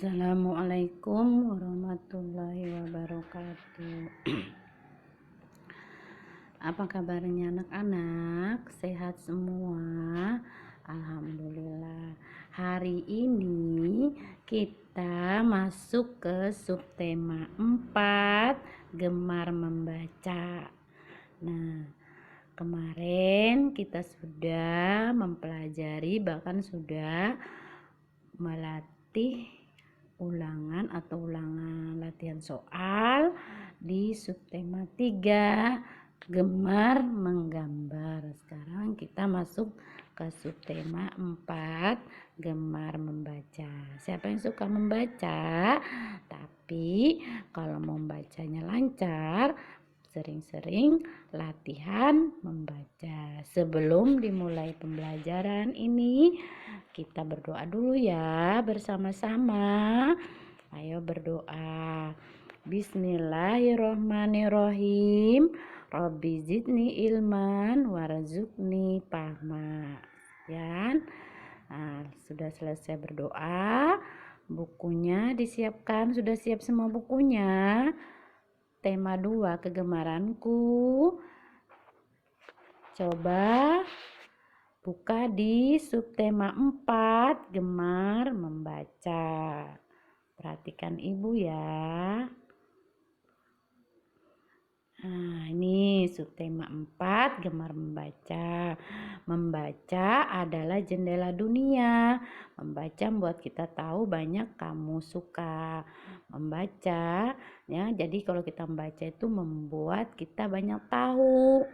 Assalamualaikum warahmatullahi wabarakatuh. Apa kabarnya anak-anak? Sehat semua? Alhamdulillah. Hari ini kita masuk ke subtema 4, gemar membaca. Nah, kemarin kita sudah mempelajari, bahkan sudah melatih ulangan latihan soal di subtema 3, gemar menggambar. Sekarang kita masuk ke subtema 4, gemar membaca. Siapa yang suka membaca? Tapi kalau membacanya lancar, sering-sering latihan membaca. Sebelum dimulai pembelajaran ini, kita berdoa dulu ya bersama-sama. Ayo berdoa. Bismillahirrohmanirrohim. Rabbi zidni ilman warzuqni fahma. Ya. Nah, sudah selesai berdoa, bukunya disiapkan. Sudah siap semua bukunya? Tema 2, kegemaranku. Coba buka di subtema 4, gemar membaca. Perhatikan ibu ya. Nah, ini subtema 4, gemar membaca. Membaca adalah jendela dunia. Membaca membuat kita tahu banyak kamu suka membaca ya. Jadi kalau kita membaca itu membuat kita banyak tahu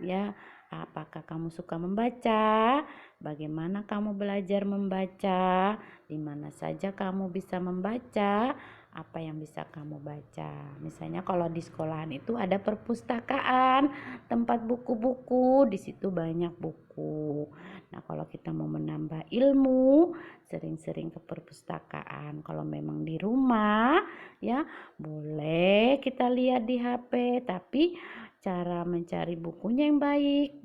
ya. Apakah kamu suka membaca? Bagaimana kamu belajar membaca? Di mana saja kamu bisa membaca? Apa yang bisa kamu baca? Misalnya kalau di sekolahan itu ada perpustakaan, tempat buku-buku, di situ banyak buku. Nah, kalau kita mau menambah ilmu, sering-sering ke perpustakaan. Kalau memang di rumah, ya boleh kita lihat di HP, tapi cara mencari bukunya yang baik,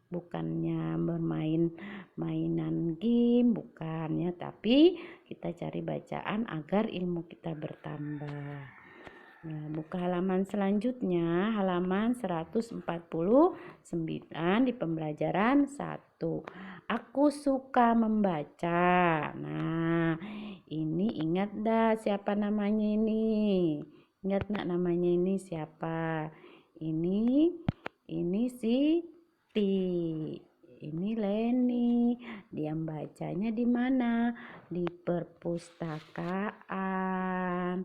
bukannya bermain mainan game, bukannya, tapi kita cari bacaan agar ilmu kita bertambah. Nah, buka halaman selanjutnya, halaman 149 di pembelajaran 1. Aku suka membaca. Nah, ini ingat dah siapa namanya ini? Ingat nggak namanya ini siapa? Ini Siti, ini Leni. Dia bacanya di mana? Di perpustakaan.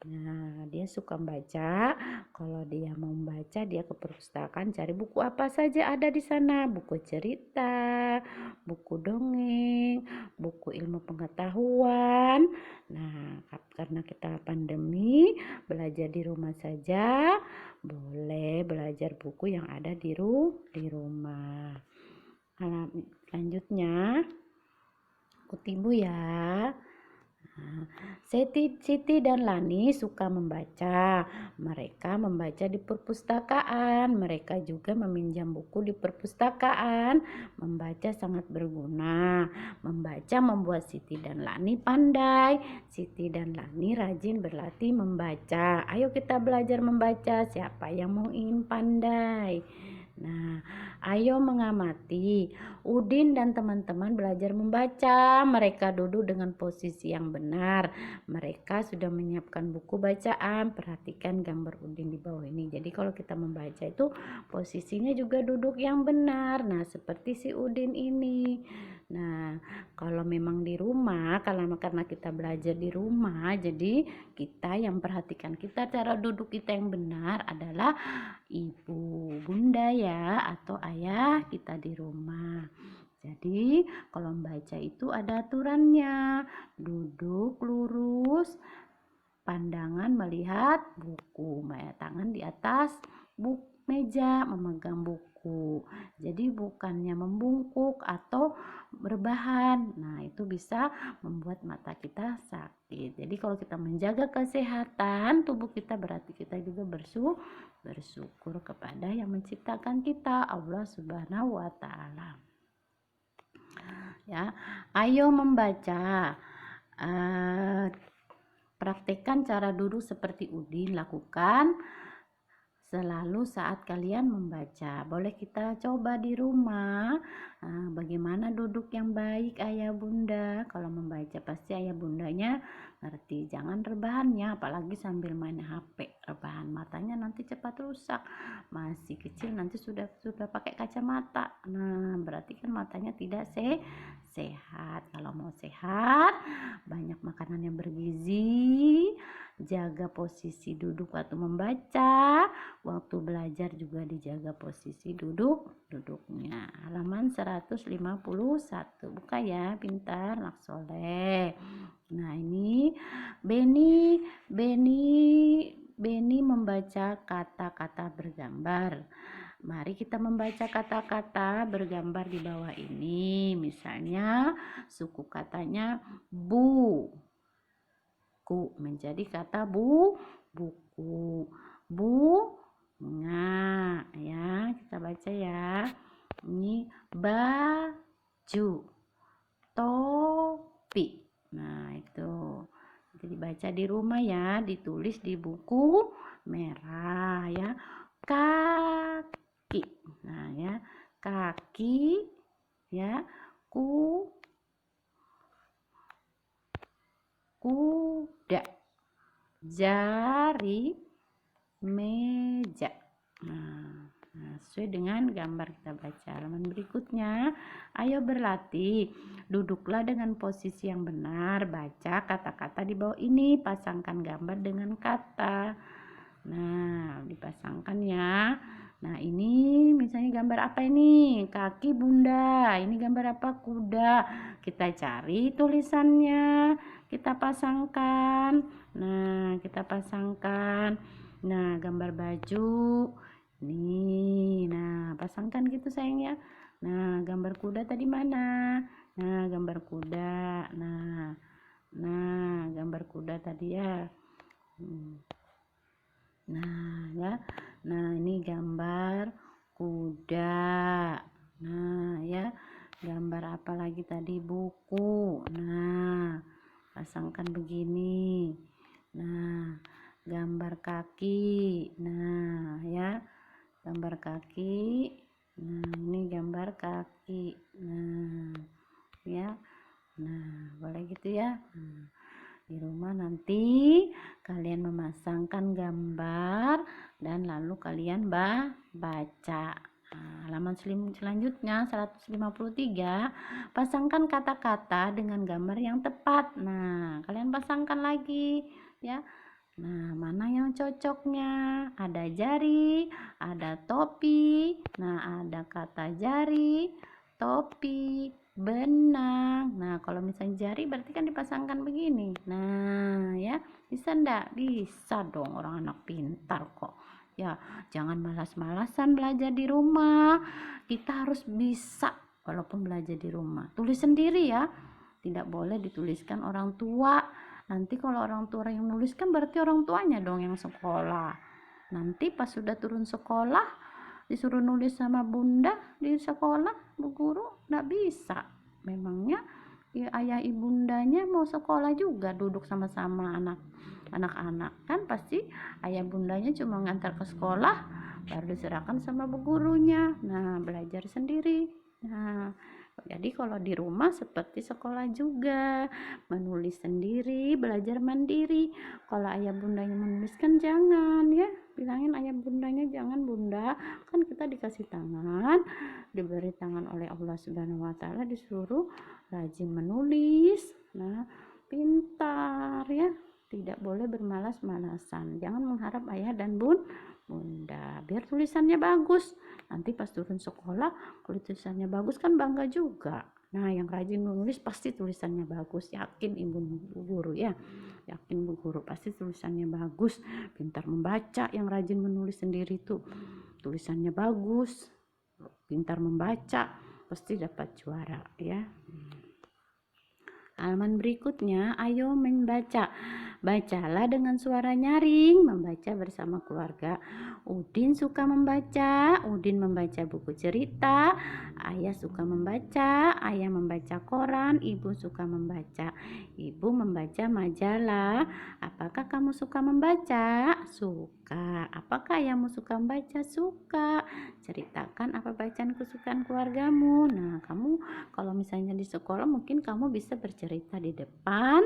Nah, dia suka membaca. Kalau dia mau membaca, dia ke perpustakaan cari buku apa saja ada di sana. Buku cerita, buku dongeng, buku ilmu pengetahuan. Nah, karena kita pandemi, belajar di rumah saja, boleh belajar buku yang ada di rumah. Selanjutnya, ikuti ibu ya. Siti dan Lani suka membaca. Mereka membaca di perpustakaan. Mereka juga meminjam buku di perpustakaan. Membaca sangat berguna. Membaca membuat Siti dan Lani pandai. Siti dan Lani rajin berlatih membaca. Ayo kita belajar membaca. Siapa yang mau ingin pandai? Nah, ayo mengamati. Udin dan teman-teman belajar membaca. Mereka duduk dengan posisi yang benar. Mereka sudah menyiapkan buku bacaan. Perhatikan gambar Udin di bawah ini. Jadi kalau kita membaca itu posisinya juga duduk yang benar. Nah, seperti si Udin ini. Nah, kalau memang di rumah, karena kita belajar di rumah, jadi kita yang perhatikan kita cara duduk kita yang benar adalah ibu, bunda ya, atau ayah kita di rumah. Jadi kalau membaca itu ada aturannya. Duduk lurus, pandangan melihat buku, tangan di atas meja memegang buku. Jadi bukannya membungkuk atau berbahan. Nah, itu bisa membuat mata kita sakit. Jadi kalau kita menjaga kesehatan tubuh kita, berarti kita juga bersyukur kepada yang menciptakan kita, Allah Subhanahu wa taala. Ya, ayo membaca. Praktekkan cara duduk seperti Udin. Lakukan selalu saat kalian membaca. Boleh kita coba di rumah. Bagaimana duduk yang baik ayah bunda. Kalau membaca pasti ayah bundanya ngerti. Jangan rebahannya, apalagi sambil main HP. Rebahan matanya nanti cepat rusak. Masih kecil nanti sudah pakai kacamata. Nah, berarti kan matanya tidak sehat. Kalau mau sehat, banyak makanan yang bergizi. Jaga posisi duduk waktu membaca, waktu belajar juga dijaga posisi duduknya. Halaman 151. Buka ya, pintar, anak soleh. Nah, ini Beni membaca kata-kata bergambar. Mari kita membaca kata-kata bergambar di bawah ini. Misalnya suku katanya bu. Menjadi kata buku. Bunga ya, kita baca ya. Ini baju, topi. Nah, itu jadi baca di rumah ya, ditulis di buku merah ya. Kaki. Nah ya, kaki ya. Kuda, jari, meja. Nah, sesuai dengan gambar kita baca. Halaman berikutnya, ayo berlatih. Duduklah dengan posisi yang benar. Baca kata-kata di bawah ini. Pasangkan gambar dengan kata. Nah, dipasangkan ya. Nah, ini misalnya gambar apa ini? Kaki bunda. Ini gambar apa? Kuda. Kita cari tulisannya. Kita pasangkan. Nah, kita pasangkan. Nah, gambar baju. Nih, nah, pasangkan gitu sayang ya. Nah, gambar kuda tadi mana? Nah, gambar kuda. Nah, gambar kuda tadi ya. Nah, ya. Nah, ini gambar kuda. Nah, ya. Gambar apa lagi tadi? Buku. Nah, pasangkan begini. Nah, gambar kaki. Nah, ya. Gambar kaki. Nah, ini gambar kaki. Nah, ya. Nah, boleh gitu ya. Nah, di rumah nanti kalian memasangkan gambar dan lalu kalian baca. Halaman selanjutnya 153, pasangkan kata-kata dengan gambar yang tepat. Nah, kalian pasangkan lagi ya. Nah, mana yang cocoknya? Ada jari, ada topi. Nah, ada kata jari, topi, benang. Nah, kalau misalnya jari berarti kan dipasangkan begini. Nah, ya, bisa enggak? Bisa dong, orang anak pintar kok. Ya, jangan malas-malasan belajar di rumah. Kita harus bisa walaupun belajar di rumah. Tulis sendiri ya. Tidak boleh dituliskan orang tua. Nanti kalau orang tua yang nuliskan berarti orang tuanya dong yang sekolah. Nanti pas sudah turun sekolah disuruh nulis sama bunda di sekolah, bu guru nggak bisa. Memangnya ya, ayah ibundanya mau sekolah juga duduk sama-sama anak-anak kan pasti ayah bundanya cuma ngantar ke sekolah baru diserahkan sama bu gurunya. Nah, belajar sendiri. Nah, jadi kalau di rumah seperti sekolah juga, menulis sendiri, belajar mandiri. Kalau ayah bundanya menuliskan jangan ya, bilangin ayah bundanya jangan bunda, kan kita dikasih tangan, diberi tangan oleh Allah Subhanahu wa taala, disuruh rajin menulis. Nah, pintar ya. Tidak boleh bermalas-malasan. Jangan mengharap ayah dan bunda biar tulisannya bagus. Nanti pas turun sekolah kalau tulisannya bagus kan bangga juga. Nah, yang rajin menulis pasti tulisannya bagus. Yakin ibu guru ya. Yakin bu guru pasti tulisannya bagus. Pintar membaca yang rajin menulis sendiri tuh. Tulisannya bagus. Pintar membaca pasti dapat juara ya. Halaman berikutnya, ayo membaca. Bacalah dengan suara nyaring, membaca bersama keluarga. Udin suka membaca, Udin membaca buku cerita. Ayah suka membaca, ayah membaca koran. Ibu suka membaca, ibu membaca majalah. Apakah kamu suka membaca? Suka. Apakah ayahmu suka membaca? Suka. Ceritakan apa bacaan kesukaan keluargamu. Nah, kamu kalau misalnya di sekolah mungkin kamu bisa bercerita di depan,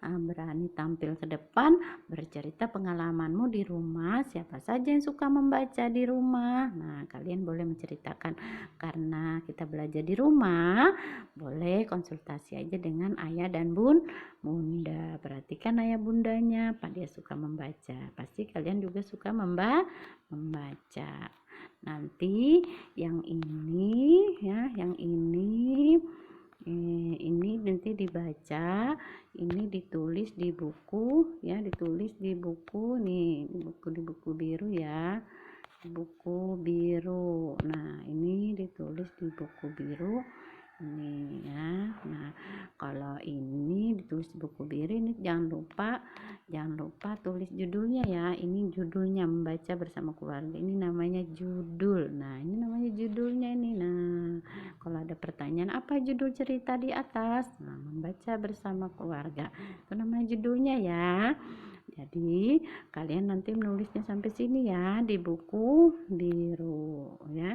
berani tampil ke depan, bercerita pengalamanmu di rumah, siapa saja yang suka membaca di rumah. Nah, kalian boleh menceritakan. Karena kita belajar di rumah, boleh konsultasi aja dengan ayah dan bunda. Perhatikan ayah bundanya, apa dia suka membaca. Pasti kalian juga suka membaca. Nanti yang ini ya, yang ini nanti dibaca, ini ditulis di buku ya, ditulis di buku nih, di buku biru ya, buku biru. Nah, ini ditulis di buku biru ini ya. Nah, kalau ini ditulis di buku biru ini jangan lupa tulis judulnya ya. Ini judulnya, membaca bersama keluarga. Ini namanya judul. Nah, ini namanya judulnya ini. Nah, kalau ada pertanyaan apa judul cerita di atas? Nah, membaca bersama keluarga. Itu namanya judulnya ya. Jadi kalian nanti menulisnya sampai sini ya di buku biru ya.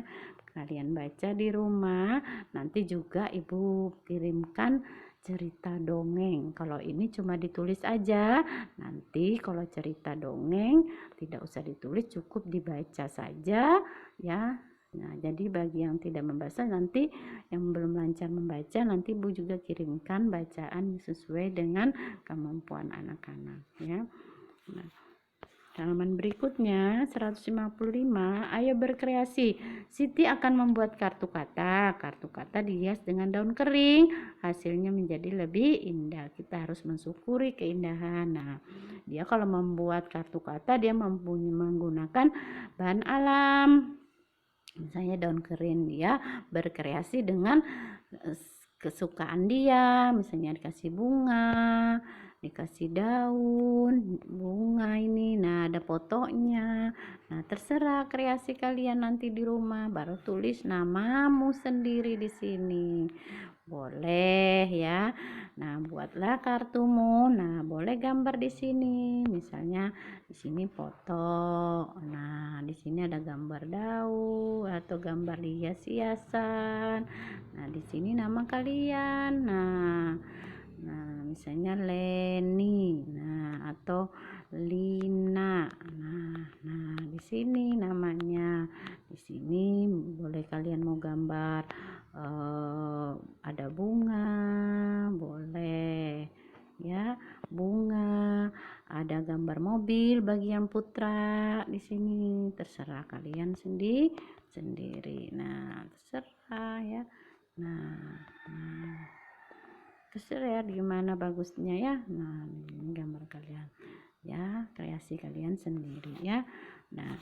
Kalian baca di rumah, nanti juga ibu kirimkan cerita dongeng. Kalau ini cuma ditulis aja, nanti kalau cerita dongeng tidak usah ditulis, cukup dibaca saja ya. Nah, jadi bagi yang tidak membaca, nanti yang belum lancar membaca, nanti ibu juga kirimkan bacaan sesuai dengan kemampuan anak-anak ya. Nah, halaman berikutnya 155, ayo berkreasi. Siti akan membuat kartu kata. Kartu kata dihias dengan daun kering, hasilnya menjadi lebih indah. Kita harus mensyukuri keindahan. Nah, dia kalau membuat kartu kata dia menggunakan bahan alam. Misalnya daun kering, dia berkreasi dengan kesukaan dia, misalnya dikasih bunga, dikasih daun bunga ini, nah ada fotonya. Nah, terserah kreasi kalian nanti di rumah, baru tulis namamu sendiri di sini. Boleh ya. Nah, buatlah kartumu. Nah, boleh gambar di sini. Misalnya di sini foto. Nah, di sini ada gambar daun atau gambar hias-hiasan. Nah, di sini nama kalian. Nah, misalnya Leni. Nah, atau Lina. Nah, di sini namanya. Di sini boleh kalian mau gambar ada bunga, boleh ya, bunga, ada gambar mobil bagi yang putra di sini, terserah kalian sendiri. Nah, terserah ya. Nah, terserah ya gimana bagusnya ya. Nah, ini gambar kalian ya, kreasi kalian sendiri ya. Nah,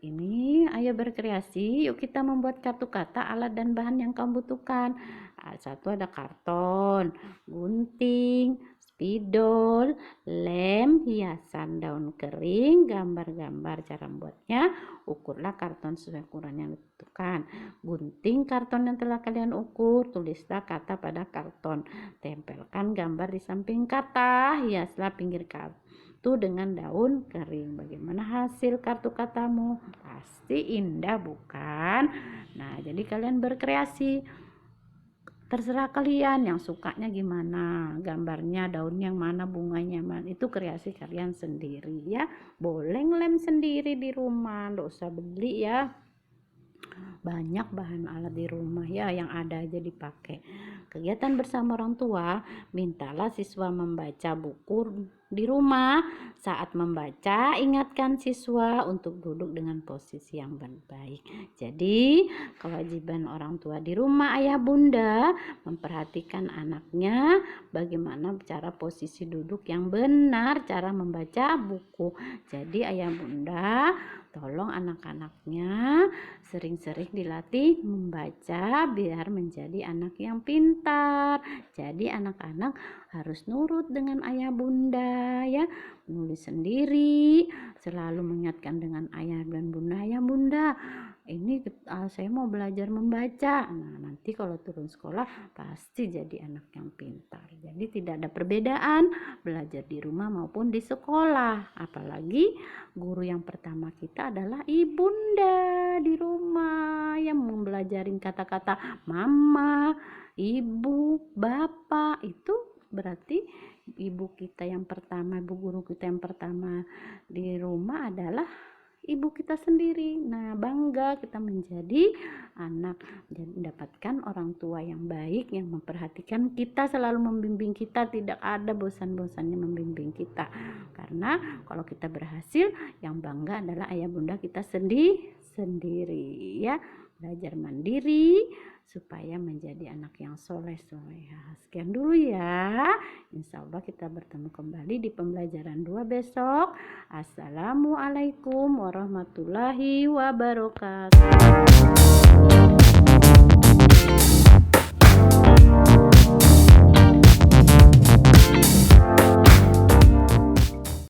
ini ayo berkreasi, yuk kita membuat kartu kata, alat dan bahan yang kamu butuhkan. Satu ada karton, gunting, spidol, lem, hiasan daun kering, gambar-gambar. Cara membuatnya, ukurlah karton sesuai ukuran yang dibutuhkan. Gunting karton yang telah kalian ukur, tulislah kata pada karton. Tempelkan gambar di samping kata, hiaslah pinggir kartu dengan daun kering. Bagaimana hasil kartu katamu? Pasti indah bukan? Nah, jadi kalian berkreasi, terserah kalian yang sukanya gimana, gambarnya daun yang mana, bunganya mana, itu kreasi kalian sendiri ya. Boleh ngelem sendiri di rumah, nggak usah beli ya. Banyak bahan alat di rumah ya, yang ada aja dipakai. Kegiatan bersama orang tua, mintalah siswa membaca buku di rumah. Saat membaca, ingatkan siswa untuk duduk dengan posisi yang baik. Jadi, kewajiban orang tua di rumah, ayah bunda, memperhatikan anaknya bagaimana cara posisi duduk yang benar, cara membaca buku. Jadi, ayah bunda tolong anak-anaknya sering-sering dilatih membaca biar menjadi anak yang pintar. Jadi anak-anak harus nurut dengan ayah bunda ya, menulis sendiri, selalu mengingatkan dengan ayah dan bunda, ayah bunda ini saya mau belajar membaca. Nah, nanti kalau turun sekolah pasti jadi anak yang pintar. Jadi tidak ada perbedaan belajar di rumah maupun di sekolah. Apalagi guru yang pertama kita adalah ibunda di rumah yang membelajarin kata-kata mama, ibu, bapak. Itu berarti ibu kita yang pertama, ibu guru kita yang pertama di rumah adalah ibu kita sendiri. Nah, bangga kita menjadi anak dan mendapatkan orang tua yang baik yang memperhatikan kita, selalu membimbing kita, tidak ada bosan-bosannya membimbing kita. Karena kalau kita berhasil, yang bangga adalah ayah bunda kita sendiri ya. Belajar mandiri supaya menjadi anak yang soleh-soleha. Sekian dulu ya. Insya Allah kita bertemu kembali di pembelajaran 2 besok. Assalamualaikum warahmatullahi wabarakatuh.